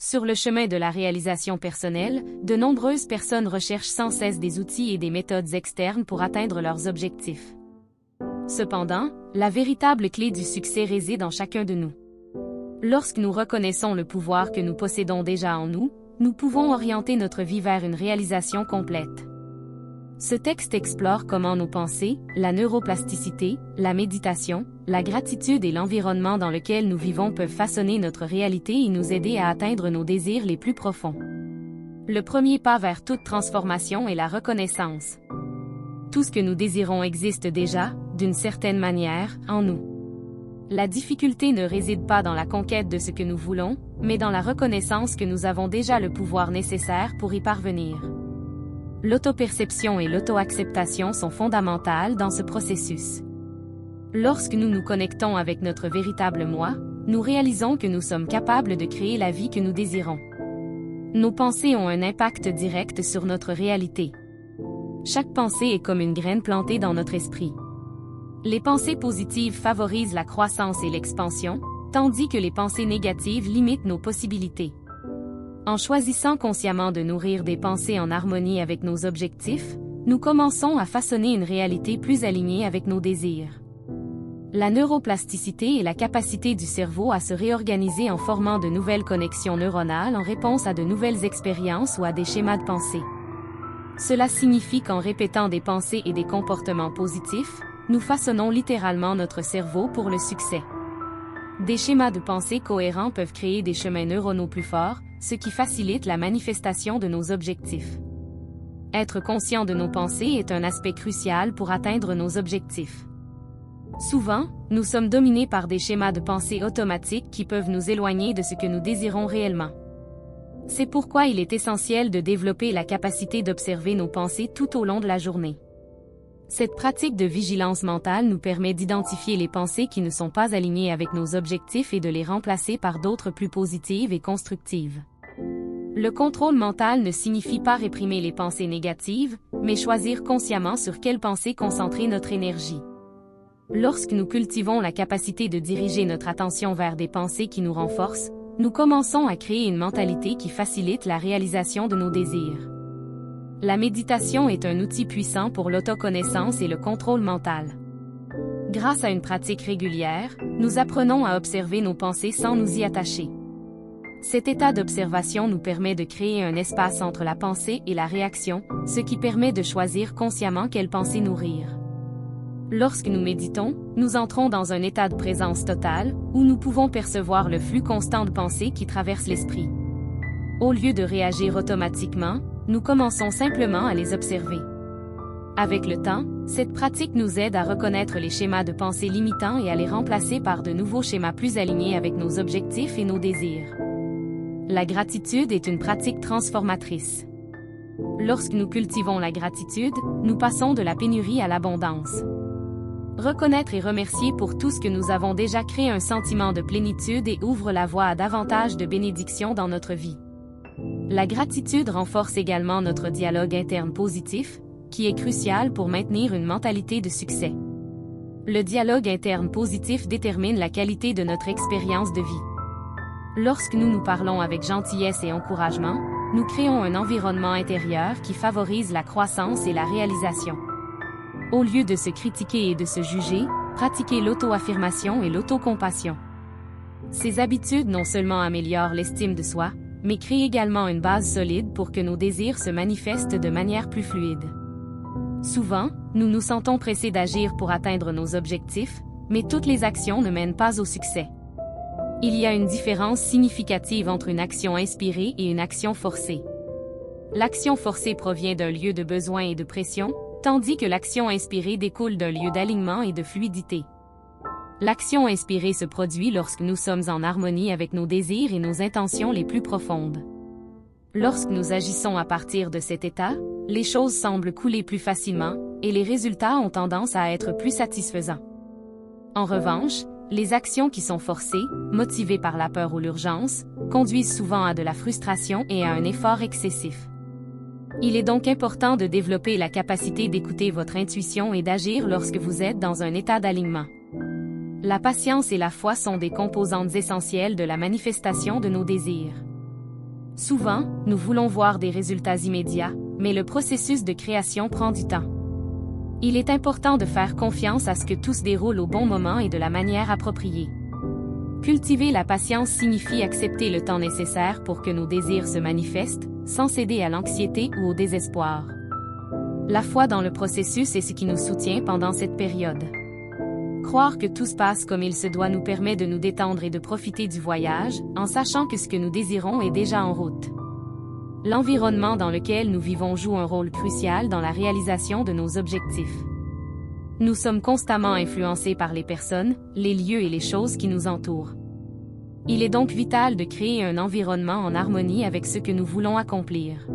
Sur le chemin de la réalisation personnelle, de nombreuses personnes recherchent sans cesse des outils et des méthodes externes pour atteindre leurs objectifs. Cependant, la véritable clé du succès réside en chacun de nous. Lorsque nous reconnaissons le pouvoir que nous possédons déjà en nous, nous pouvons orienter notre vie vers une réalisation complète. Ce texte explore comment nos pensées, la neuroplasticité, la méditation, la gratitude et l'environnement dans lequel nous vivons peuvent façonner notre réalité et nous aider à atteindre nos désirs les plus profonds. Le premier pas vers toute transformation est la reconnaissance. Tout ce que nous désirons existe déjà, d'une certaine manière, en nous. La difficulté ne réside pas dans la conquête de ce que nous voulons, mais dans la reconnaissance que nous avons déjà le pouvoir nécessaire pour y parvenir. L'autoperception et l'auto-acceptation sont fondamentales dans ce processus. Lorsque nous nous connectons avec notre véritable moi, nous réalisons que nous sommes capables de créer la vie que nous désirons. Nos pensées ont un impact direct sur notre réalité. Chaque pensée est comme une graine plantée dans notre esprit. Les pensées positives favorisent la croissance et l'expansion, tandis que les pensées négatives limitent nos possibilités. En choisissant consciemment de nourrir des pensées en harmonie avec nos objectifs, nous commençons à façonner une réalité plus alignée avec nos désirs. La neuroplasticité est la capacité du cerveau à se réorganiser en formant de nouvelles connexions neuronales en réponse à de nouvelles expériences ou à des schémas de pensée. Cela signifie qu'en répétant des pensées et des comportements positifs, nous façonnons littéralement notre cerveau pour le succès. Des schémas de pensée cohérents peuvent créer des chemins neuronaux plus forts, ce qui facilite la manifestation de nos objectifs. Être conscient de nos pensées est un aspect crucial pour atteindre nos objectifs. Souvent, nous sommes dominés par des schémas de pensée automatiques qui peuvent nous éloigner de ce que nous désirons réellement. C'est pourquoi il est essentiel de développer la capacité d'observer nos pensées tout au long de la journée. Cette pratique de vigilance mentale nous permet d'identifier les pensées qui ne sont pas alignées avec nos objectifs et de les remplacer par d'autres plus positives et constructives. Le contrôle mental ne signifie pas réprimer les pensées négatives, mais choisir consciemment sur quelles pensées concentrer notre énergie. Lorsque nous cultivons la capacité de diriger notre attention vers des pensées qui nous renforcent, nous commençons à créer une mentalité qui facilite la réalisation de nos désirs. La méditation est un outil puissant pour l'autoconnaissance et le contrôle mental. Grâce à une pratique régulière, nous apprenons à observer nos pensées sans nous y attacher. Cet état d'observation nous permet de créer un espace entre la pensée et la réaction, ce qui permet de choisir consciemment quelle pensée nourrir. Lorsque nous méditons, nous entrons dans un état de présence totale, où nous pouvons percevoir le flux constant de pensées qui traverse l'esprit. Au lieu de réagir automatiquement, nous commençons simplement à les observer. Avec le temps, cette pratique nous aide à reconnaître les schémas de pensée limitants et à les remplacer par de nouveaux schémas plus alignés avec nos objectifs et nos désirs. La gratitude est une pratique transformatrice. Lorsque nous cultivons la gratitude, nous passons de la pénurie à l'abondance. Reconnaître et remercier pour tout ce que nous avons déjà crée un sentiment de plénitude et ouvre la voie à davantage de bénédictions dans notre vie. La gratitude renforce également notre dialogue interne positif, qui est crucial pour maintenir une mentalité de succès. Le dialogue interne positif détermine la qualité de notre expérience de vie. Lorsque nous nous parlons avec gentillesse et encouragement, nous créons un environnement intérieur qui favorise la croissance et la réalisation. Au lieu de se critiquer et de se juger, pratiquez l'auto-affirmation et l'autocompassion. Ces habitudes non seulement améliorent l'estime de soi, mais créent également une base solide pour que nos désirs se manifestent de manière plus fluide. Souvent, nous nous sentons pressés d'agir pour atteindre nos objectifs, mais toutes les actions ne mènent pas au succès. Il y a une différence significative entre une action inspirée et une action forcée. L'action forcée provient d'un lieu de besoin et de pression, tandis que l'action inspirée découle d'un lieu d'alignement et de fluidité. L'action inspirée se produit lorsque nous sommes en harmonie avec nos désirs et nos intentions les plus profondes. Lorsque nous agissons à partir de cet état, les choses semblent couler plus facilement, et les résultats ont tendance à être plus satisfaisants. En revanche, les actions qui sont forcées, motivées par la peur ou l'urgence, conduisent souvent à de la frustration et à un effort excessif. Il est donc important de développer la capacité d'écouter votre intuition et d'agir lorsque vous êtes dans un état d'alignement. La patience et la foi sont des composantes essentielles de la manifestation de nos désirs. Souvent, nous voulons voir des résultats immédiats, mais le processus de création prend du temps. Il est important de faire confiance à ce que tout se déroule au bon moment et de la manière appropriée. Cultiver la patience signifie accepter le temps nécessaire pour que nos désirs se manifestent, sans céder à l'anxiété ou au désespoir. La foi dans le processus est ce qui nous soutient pendant cette période. Croire que tout se passe comme il se doit nous permet de nous détendre et de profiter du voyage, en sachant que ce que nous désirons est déjà en route. L'environnement dans lequel nous vivons joue un rôle crucial dans la réalisation de nos objectifs. Nous sommes constamment influencés par les personnes, les lieux et les choses qui nous entourent. Il est donc vital de créer un environnement en harmonie avec ce que nous voulons accomplir.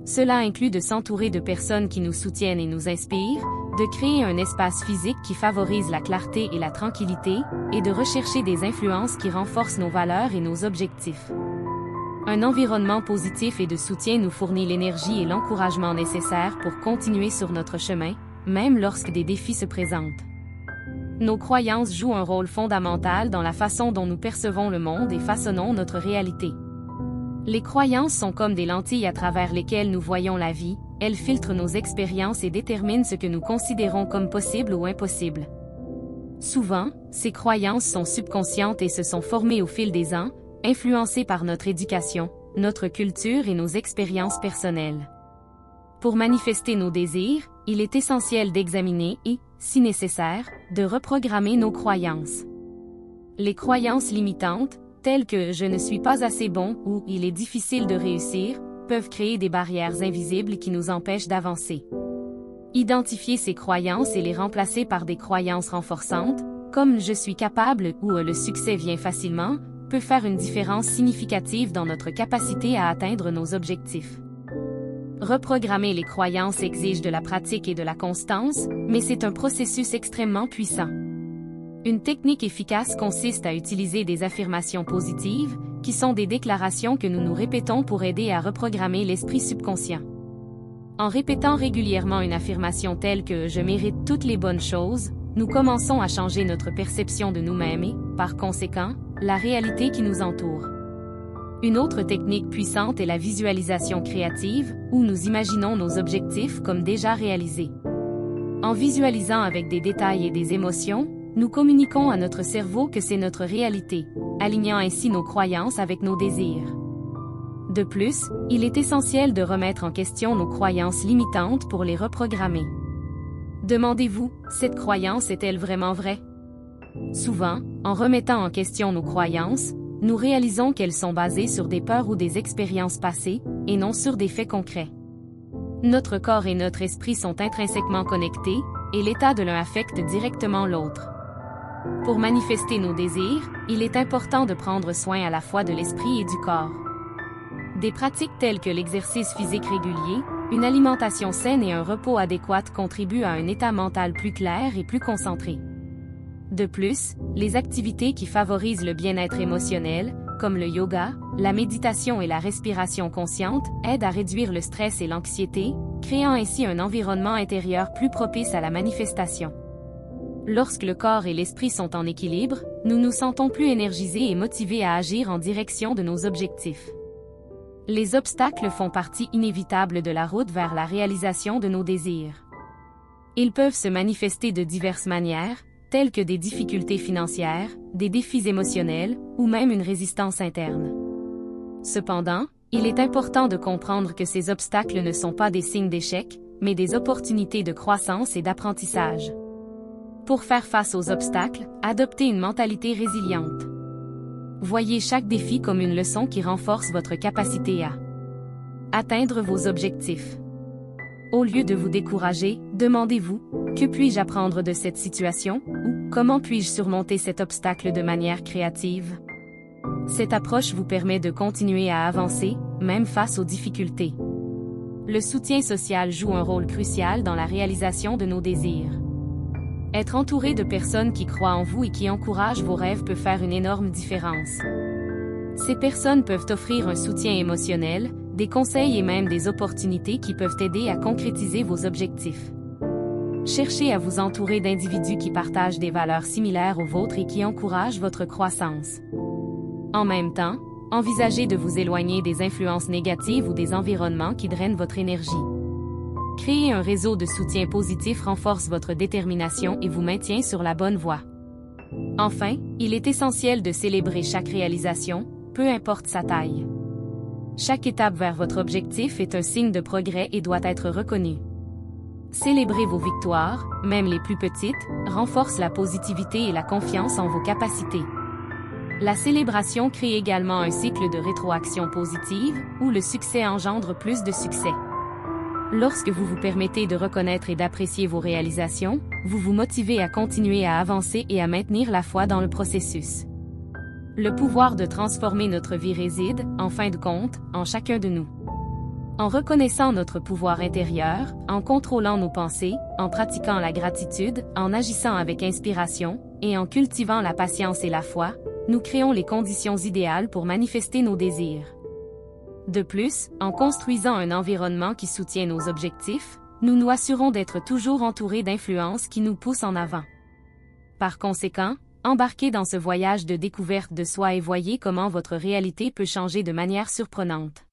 Cela inclut de s'entourer de personnes qui nous soutiennent et nous inspirent, de créer un espace physique qui favorise la clarté et la tranquillité, et de rechercher des influences qui renforcent nos valeurs et nos objectifs. Un environnement positif et de soutien nous fournit l'énergie et l'encouragement nécessaires pour continuer sur notre chemin, même lorsque des défis se présentent. Nos croyances jouent un rôle fondamental dans la façon dont nous percevons le monde et façonnons notre réalité. Les croyances sont comme des lentilles à travers lesquelles nous voyons la vie, elles filtrent nos expériences et déterminent ce que nous considérons comme possible ou impossible. Souvent, ces croyances sont subconscientes et se sont formées au fil des ans, influencées par notre éducation, notre culture et nos expériences personnelles. Pour manifester nos désirs, il est essentiel d'examiner et, si nécessaire, de reprogrammer nos croyances. Les croyances limitantes, telles que « je ne suis pas assez bon » ou « il est difficile de réussir », peuvent créer des barrières invisibles qui nous empêchent d'avancer. Identifier ces croyances et les remplacer par des croyances renforçantes, comme « je suis capable » ou « le succès vient facilement », peut faire une différence significative dans notre capacité à atteindre nos objectifs. Reprogrammer les croyances exige de la pratique et de la constance, mais c'est un processus extrêmement puissant. Une technique efficace consiste à utiliser des affirmations positives, qui sont des déclarations que nous nous répétons pour aider à reprogrammer l'esprit subconscient. En répétant régulièrement une affirmation telle que « je mérite toutes les bonnes choses », nous commençons à changer notre perception de nous-mêmes et, par conséquent, la réalité qui nous entoure. Une autre technique puissante est la visualisation créative, où nous imaginons nos objectifs comme déjà réalisés. En visualisant avec des détails et des émotions, nous communiquons à notre cerveau que c'est notre réalité, alignant ainsi nos croyances avec nos désirs. De plus, il est essentiel de remettre en question nos croyances limitantes pour les reprogrammer. Demandez-vous, cette croyance est-elle vraiment vraie? Souvent, en remettant en question nos croyances, nous réalisons qu'elles sont basées sur des peurs ou des expériences passées, et non sur des faits concrets. Notre corps et notre esprit sont intrinsèquement connectés, et l'état de l'un affecte directement l'autre. Pour manifester nos désirs, il est important de prendre soin à la fois de l'esprit et du corps. Des pratiques telles que l'exercice physique régulier, une alimentation saine et un repos adéquat contribuent à un état mental plus clair et plus concentré. De plus, les activités qui favorisent le bien-être émotionnel, comme le yoga, la méditation et la respiration consciente, aident à réduire le stress et l'anxiété, créant ainsi un environnement intérieur plus propice à la manifestation. Lorsque le corps et l'esprit sont en équilibre, nous nous sentons plus énergisés et motivés à agir en direction de nos objectifs. Les obstacles font partie inévitable de la route vers la réalisation de nos désirs. Ils peuvent se manifester de diverses manières, telles que des difficultés financières, des défis émotionnels, ou même une résistance interne. Cependant, il est important de comprendre que ces obstacles ne sont pas des signes d'échec, mais des opportunités de croissance et d'apprentissage. Pour faire face aux obstacles, adoptez une mentalité résiliente. Voyez chaque défi comme une leçon qui renforce votre capacité à atteindre vos objectifs. Au lieu de vous décourager, demandez-vous « Que puis-je apprendre de cette situation ?» ou « Comment puis-je surmonter cet obstacle de manière créative ?» Cette approche vous permet de continuer à avancer, même face aux difficultés. Le soutien social joue un rôle crucial dans la réalisation de nos désirs. Être entouré de personnes qui croient en vous et qui encouragent vos rêves peut faire une énorme différence. Ces personnes peuvent offrir un soutien émotionnel, des conseils et même des opportunités qui peuvent aider à concrétiser vos objectifs. Cherchez à vous entourer d'individus qui partagent des valeurs similaires aux vôtres et qui encouragent votre croissance. En même temps, envisagez de vous éloigner des influences négatives ou des environnements qui drainent votre énergie. Créer un réseau de soutien positif renforce votre détermination et vous maintient sur la bonne voie. Enfin, il est essentiel de célébrer chaque réalisation, peu importe sa taille. Chaque étape vers votre objectif est un signe de progrès et doit être reconnue. Célébrer vos victoires, même les plus petites, renforce la positivité et la confiance en vos capacités. La célébration crée également un cycle de rétroaction positive, où le succès engendre plus de succès. Lorsque vous vous permettez de reconnaître et d'apprécier vos réalisations, vous vous motivez à continuer à avancer et à maintenir la foi dans le processus. Le pouvoir de transformer notre vie réside, en fin de compte, en chacun de nous. En reconnaissant notre pouvoir intérieur, en contrôlant nos pensées, en pratiquant la gratitude, en agissant avec inspiration, et en cultivant la patience et la foi, nous créons les conditions idéales pour manifester nos désirs. De plus, en construisant un environnement qui soutient nos objectifs, nous nous assurons d'être toujours entourés d'influences qui nous poussent en avant. Par conséquent, embarquez dans ce voyage de découverte de soi et voyez comment votre réalité peut changer de manière surprenante.